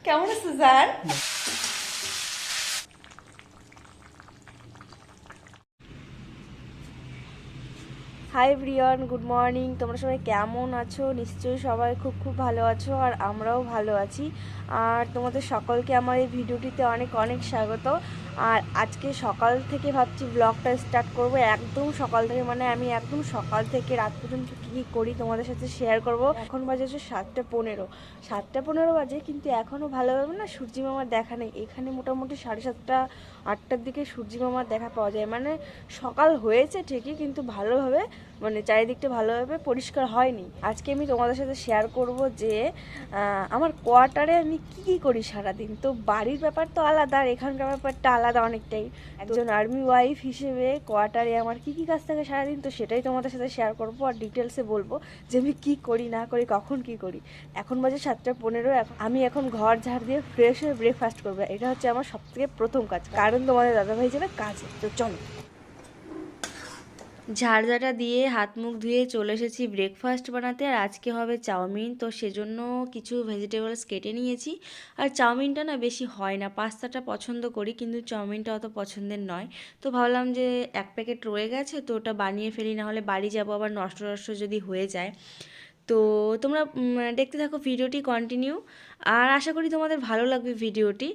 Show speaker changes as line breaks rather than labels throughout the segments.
কেমন আছো জান? Hi everyone, good morning. তোমরা সবাই কেমন আছো? নিশ্চয়ই সবাই খুব খুব ভালো আছো, আর আমরাও ভালো আছি। আর তোমাদের সকলকে আমার এই ভিডিওটিতে অনেক অনেক স্বাগত। আর আজকে সকাল থেকে ভাবছি ব্লগটা স্টার্ট করব, একদম সকাল থেকে, মানে আমি একদম সকাল থেকে রাত পর্যন্ত কী কী করি তোমাদের সাথে শেয়ার করব। এখন বাজে হচ্ছে 7:15, 7:15 বাজে, কিন্তু এখনও ভালোভাবে না সূর্যি মামার দেখা নেই। এখানে মোটামুটি 7:30 8টার দিকে সূর্যি মামার দেখা পাওয়া যায়। মানে সকাল হয়েছে ঠিকই, কিন্তু ভালোভাবে, মানে চারিদিকটা ভালোভাবে পরিষ্কার হয়নি। আজকে আমি তোমাদের সাথে শেয়ার করব যে আমার কোয়ার্টারে আমি কি করি সারাদিন। তো বাড়ির ব্যাপার তো আলাদা, আর এখানকার ব্যাপারটা আলাদা অনেকটাই। একজন আর্মি ওয়াইফ হিসেবে কোয়ার্টারে আমার কি কাজ থাকে সারাদিন, তো সেটাই তোমাদের সাথে শেয়ার করব, আর ডিটেলসে বলবো যে আমি কী করি না করি, কখন কি করি। এখন বাজে 7:15। আমি এখন ঘর ঝাড় দিয়ে ফ্রেশ হয়ে ব্রেকফাস্ট করবো। এটা হচ্ছে আমার সবথেকে প্রথম কাজ, কারণ তোমাদের দাদাভাই যাবে কাজে। তো চলো, ঝাড়ঝাটা দিয়ে হাত মুখ ধুয়ে চলে এসেছি ব্রেকফাস্ট বানাতে। আর আজকে হবে চাউমিন, তো সেজন্য কিছু ভেজিটেবলস কেটে নিয়েছি। আর চাউমিনটা না বেশি হয় না, পাস্তাটা পছন্দ করি, কিন্তু চাউমিনটা অত পছন্দের নয়। তো ভাবলাম যে এক প্যাকেট রয়ে গেছে, তো ওটা বানিয়ে ফেলি, না হলে বাড়ি যাবো আবার নষ্ট নষ্ট যদি হয়ে যায়। তো তোমরা দেখতে থাকো ভিডিওটি কন্টিনিউ, আর আশা করি তোমাদের ভালো লাগবে ভিডিওটি।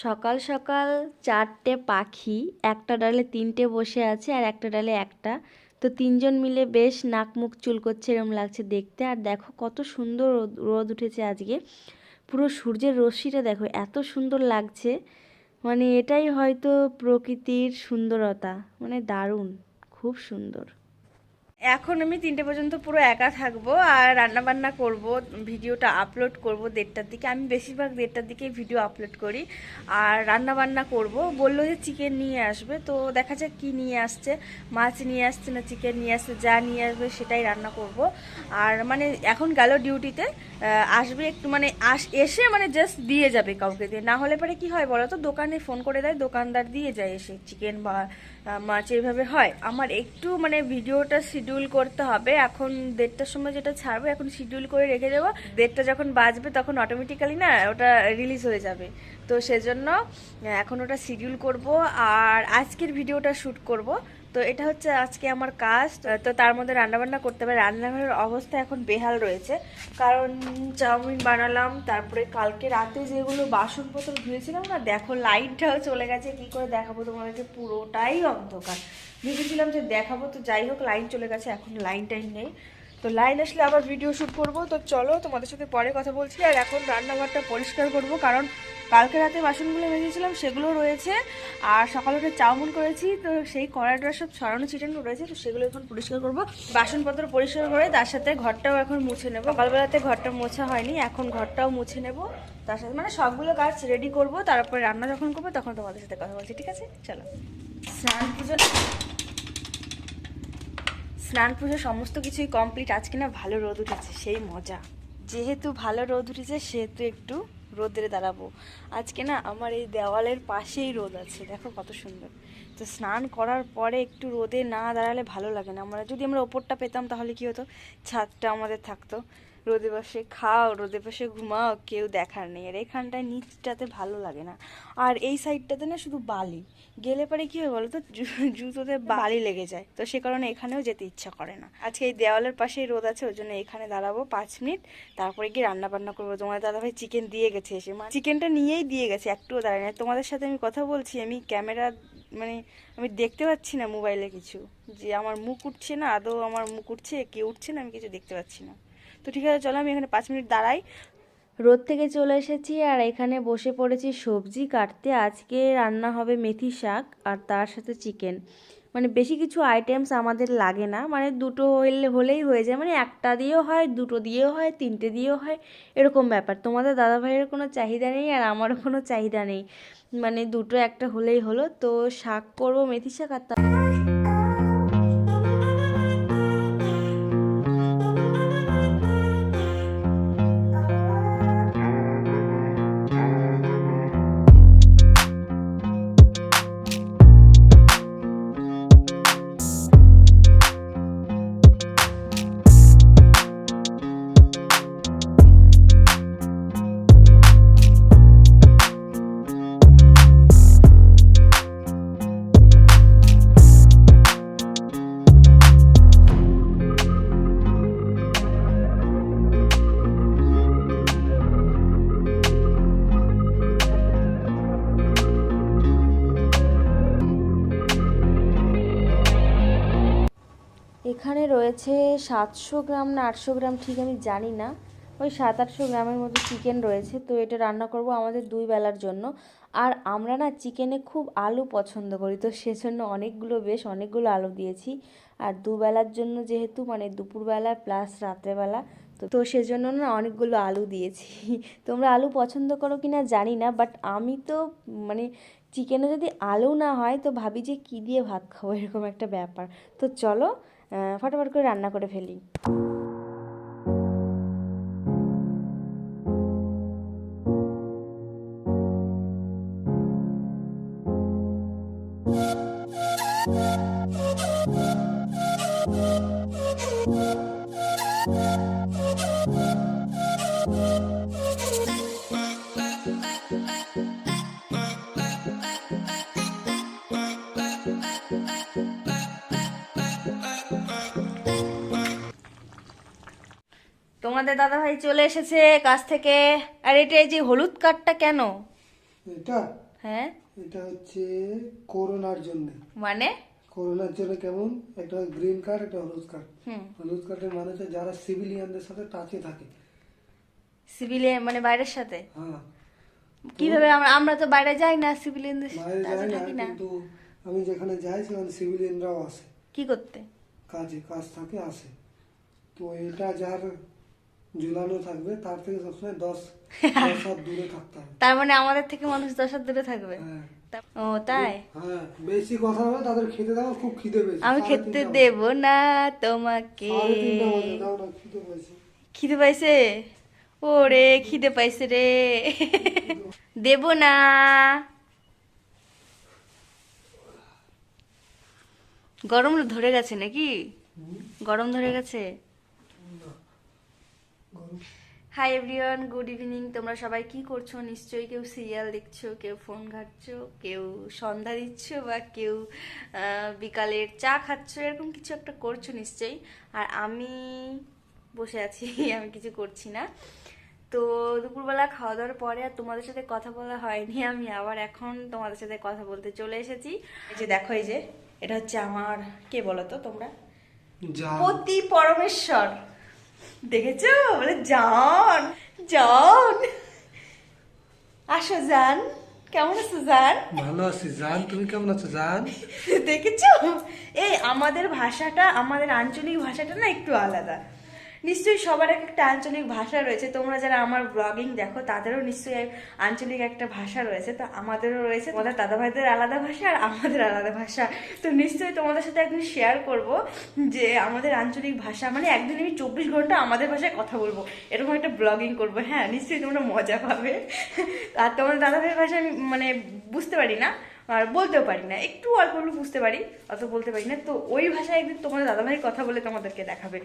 সকাল সকাল 4টে পাখি একটা ডালে 3টে বসে আছে, আর একটা ডালে একটা। তো তিনজন মিলে বেশ নাক মুখ চুল করছে, এরম লাগছে দেখতে। আর দেখো কত সুন্দর রোদ উঠেছে আজকে, পুরো সূর্যের রশ্মিটা দেখো এত সুন্দর লাগছে। মানে এটাই হয়তো প্রকৃতির সুন্দরতা, মানে দারুণ, খুব সুন্দর। এখন আমি 3টে পর্যন্ত পুরো একা থাকবো আর রান্না বান্না করব, ভিডিওটা আপলোড করব 1:30টার দিকে। আমি বেশিরভাগ 1:30টার দিকে ভিডিও আপলোড করি আর রান্না বান্না করব। বললো যে চিকেন নিয়ে আসবে, তো দেখা যাক কি নিয়ে আসছে, মাছ নিয়ে আসছে না চিকেন নিয়ে আসছে, যা নিয়ে আসবে সেটাই রান্না করব। আর মানে এখন গেল ডিউটিতে, আসবে একটু মানে এসে মানে জাস্ট দিয়ে যাবে কাউকে দিয়ে, না হলে পরে কি হয় বলো তো, দোকানে ফোন করে দেয়, দোকানদার দিয়ে যায় এসে চিকেন বা মাছ, এইভাবে হয়। আমার একটু মানে ভিডিওটা শিডিউল করতে হবে, এখন 1:30টার সময় যেটা ছাড়বো এখন শিডিউল করে রেখে দেবো, 1:30টা যখন বাজবে তখন অটোমেটিক্যালি না ওটা রিলিজ হয়ে যাবে। তো সেজন্য এখন ওটা শিডিউল করব আর আজকের ভিডিওটা শ্যুট করব। তো এটা হচ্ছে আজকে আমার কাজ। তো তার মধ্যে রান্নাবান্না করতে হবে। রান্নাঘরের অবস্থা এখন বেহাল রয়েছে, কারণ চাউমিন বানালাম, তারপরে কালকে রাতে যেগুলো বাসনপত্র ধুয়েছিলাম না, দেখো লাইটটাও চলে গেছে। কি করে দেখাবো তোমাদেরকে, পুরোটাই অন্ধকার। ভেবেছিলাম যে দেখাবো, তো যাই হোক লাইন চলে গেছে, এখন লাইন টাইন নেই। তো লাইন আসলে আবার ভিডিও শ্যুট করব। তো চলো তোমাদের সাথে পরে কথা বলছি। আর এখন রান্নাঘরটা পরিষ্কার করব, কারণ কালকে রাতে বাসনগুলো মেজেছিলাম সেগুলো রয়েছে, আর সকালে উঠে চাউমিন করেছি, তো সেই কড়াইটা সব ছড়ানো ছিটানো রয়েছে, তো সেগুলো এখন পরিষ্কার করব। বাসনপত্র পরিষ্কার করে তার সাথে ঘরটাও এখন মুছে নেব। সকালবেলাতে ঘরটা মোছা হয়নি, এখন ঘরটাও মুছে নেব। তার সাথে মানে সবগুলো কাজ রেডি করব, তারপরে রান্না যখন করবো তখন তোমাদের সাথে কথা বলছি, ঠিক আছে? চলো। স্নান পুজো সমস্ত কিছুই কমপ্লিট। আজকে না ভালো রোদ উঠেছে, সেই মজা। যেহেতু ভালো রোদ উঠেছে সেহেতু একটু রোদে দাঁড়াবো। আজকে না আমার এই দেওয়ালের পাশেই রোদ আছে, দেখো কত সুন্দর। তো স্নান করার পরে একটু রোদে না দাঁড়ালে ভালো লাগে না। যদি আমরা ওপরটা পেতাম তাহলে কি হতো, ছাদটা আমাদের থাকতো, রোদে বসে খাও, রোদে বসে ঘুমাও, কেউ দেখার নেই। আর এখানটায় নিচটাতে ভালো লাগে না, আর এই সাইডটাতে না শুধু বালি, গেলে পরে কি হয় বলো তো, জুতোতে বালি লেগে যায়, তো সে কারণে এখানেও যেতে ইচ্ছা করে না। আজকে এই দেওয়ালের পাশেই রোদ আছে, ওই জন্য এখানে দাঁড়াবো 5 মিনিট, তারপরে গিয়ে রান্না বান্না করবো। তোমার দাদাভাই চিকেন দিয়ে গেছে এসে, মানে চিকেনটা নিয়েই দিয়ে গেছে, একটুও দাঁড়ায় না। তোমাদের সাথে আমি কথা বলছি, আমি ক্যামেরা মানে আমি দেখতে পাচ্ছি না মোবাইলে কিছু, যে আমার মুখ উঠছে না, আদৌ আমার মুখ উঠছে কি উঠছে না, আমি কিছু দেখতে পাচ্ছি না। তো ঠিক আছে চলো, আমি এখানে 5 মিনিট দাঁড়াই। রোদ থেকে চলে এসেছি আর এখানে বসে পড়েছি সবজি কাটতে। আজকে রান্না হবে মেথি শাক আর তার সাথে চিকেন। মানে বেশি কিছু আইটেমস আমাদের লাগে না, মানে দুটো হলেই হয়ে যায়, মানে একটা দিয়েও হয়, দুটো দিয়েও হয়, 3টে দিয়েও হয়, এরকম ব্যাপার। তোমাদের দাদাভাইয়ের কোনো চাহিদা নেই আর আমারও কোনো চাহিদা নেই, মানে দুটো একটা হলেই হলো। তো শাক করবো, মেথি শাক। আর এখানে রয়েছে 700 গ্রাম না 800 গ্রাম, ঠিক আমি জানি না, ওই 700-800 গ্রামের মতো চিকেন রয়েছে। তো এটা রান্না করব আমাদের 2 বেলার জন্য। আর আমরা না চিকেনে খুব আলু পছন্দ করি, তো সেজন্য অনেকগুলো আলু দিয়েছি। আর 2 বেলার জন্য যেহেতু, মানে দুপুরবেলা প্লাস রাত্রেবেলা, তো সেজন্য না অনেকগুলো আলু দিয়েছি। তোমরা আলু পছন্দ করো কি না জানি না, বাট আমি তো মানে চিকেনে যদি আলু না হয় তো ভাবি যে কী দিয়ে ভাত খাবো, এরকম একটা ব্যাপার। তো চলো ফটাফট করে রান্না করে ফেলি। তোমাদের দাদাভাই চলে এসেছে কাজ থেকে। আর এটা এই যে হলুদ কার্ডটা কেন?
এটা
হ্যাঁ,
এটা হচ্ছে করোনার জন্য।
মানে
করোনার জন্য কেমন, একটা গ্রিন কার্ড, একটা হলুদ কার্ড। হলুদ কার্ডের মানে হচ্ছে যারা সিভিলিয়ানদের সাথে টাচে থাকে।
সিভিলিয়ান মানে বাইরের সাথে?
হ্যাঁ।
কিভাবে? আমরা তো বাইরে যাই না, সিভিলিয়ানদের
বাইরে
সাথে
যায় না,
থাকি না।
কিন্তু আমি যেখানে যাই সেখানে সিভিলিয়ানরাও আসে।
কি করতে?
কাজ থাকে আসে। তো এটা যার ঝুলানো থাকবে তার থেকে সবসময় 10 হাত দূরে থাকতে হবে।
তার মানে আমাদের থেকে মানুষ 10 হাত দূরে থাকবে।
হ্যাঁ
ও তাই?
হ্যাঁ, বেশি কথা হবে তাদের খেতে দাও, খুব খিদে পেয়েছে।
আমি খেতে দেব না তোমাকে।
3:30 বাজে, দাও না, খিদে পেয়েছে।
খিদে পাইছে? ওরে খিদে পাইছে রে। দেব না। গরম ধরে গেছে নাকি? গরম ধরে গেছে? Hi everyone, good evening. তোমরা সবাই কি করছো? নিশ্চয়ই কেউ সিরিয়াল দেখছো, কেউ ফোন ঘাটছো, কেউ সন্ধ্যা দিচ্ছ, বা কেউ বিকালের চা খাচ্ছো, এরকম কিছু একটা করছো নিশ্চয়ই। আর আমি বসে আছি, আমি কিছু করছি না। তো দুপুরবেলা খাওয়া দাওয়ার পরে আর তোমাদের সাথে কথা বলা হয়নি, আমি আবার এখন তোমাদের সাথে কথা বলতে চলে এসেছি। এই যে দেখো, এই যে এটা হচ্ছে আমার, কে বলো তো তোমরা? পতি পরমেশ্বর। দেখেছো? বলে জান জান, আসো জান। কেমন আছো জান?
ভালো আছি জান, তুমি কেমন আছো জান?
দেখেছো? এই আমাদের ভাষাটা, আমাদের আঞ্চলিক ভাষাটা না একটু আলাদা। নিশ্চয়ই সবার একটা আঞ্চলিক ভাষা রয়েছে। তোমরা যারা আমার ব্লগিং দেখো তাদেরও নিশ্চয়ই আঞ্চলিক একটা ভাষা রয়েছে। তো আমাদেরও রয়েছে, তোমাদের দাদা ভাইদের আলাদা ভাষা আর আমাদের আলাদা ভাষা। তো নিশ্চয়ই তোমাদের সাথে একদিন শেয়ার করব যে আমাদের আঞ্চলিক ভাষা, মানে একদিন আমি 24 ঘন্টা আমাদের ভাষায় কথা বলবো, এরকম একটা ব্লগিং করবো। হ্যাঁ, নিশ্চয়ই তোমরা মজা পাবে। আর তোমাদের দাদা ভাইয়ের ভাষা আমি মানে বুঝতে পারি না, আর বলতেও পারি না, একটু অল্প অল্প বুঝতে পারি, অত বলতে পারি না। তো ওই ভাষায় একদিন তোমাদের দাদাভাইয়ের কথা বলে তোমাদেরকে দেখাবে।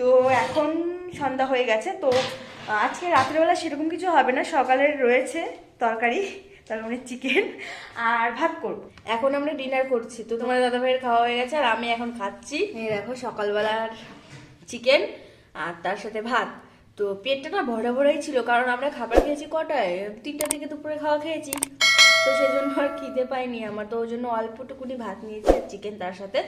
তো এখন সন্ধ্যা হয়ে গেছে, তো আজকে রাত্রেবেলা সেরকম কিছু হবে না। সকালের রয়েছে তরকারি, তার মানে চিকেন, আর ভাত করবো। এখন আমরা ডিনার করছি। তো তোমার দাদাভাইয়ের খাওয়া হয়ে গেছে আর আমি এখন খাচ্ছি। এই দেখো, সকালবেলার চিকেন আর তার সাথে ভাত। তো পেটটা না ভরা ভরাই ছিল, কারণ আমরা খাবার খেয়েছি কটায়, 3টার দিকে দুপুরে খাওয়া খেয়েছি। তো সেই জন্য আর খিদে পাইনি আমার, তো ওই জন্য অল্পটুকুনি ভাত নিয়েছি আর চিকেন তার সাথে।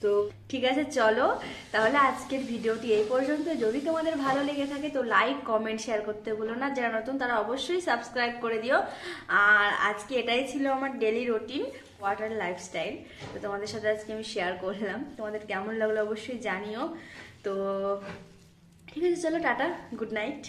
তো ঠিক আছে, চলো তাহলে আজকের ভিডিওটি এই পর্যন্ত। যদি তোমাদের ভালো লেগে থাকে তো লাইক, কমেন্ট, শেয়ার করতে ভুলো না। যারা নতুন তারা অবশ্যই সাবস্ক্রাইব করে দিও। আর আজকে এটাই ছিল আমার ডেলি রুটিন, ওয়াটার লাইফস্টাইল। তো তোমাদের সাথে আজকে আমি শেয়ার করলাম, তোমাদের কেমন লাগলো অবশ্যই জানিও। তো ঠিক আছে, চলো টাটা, গুড নাইট।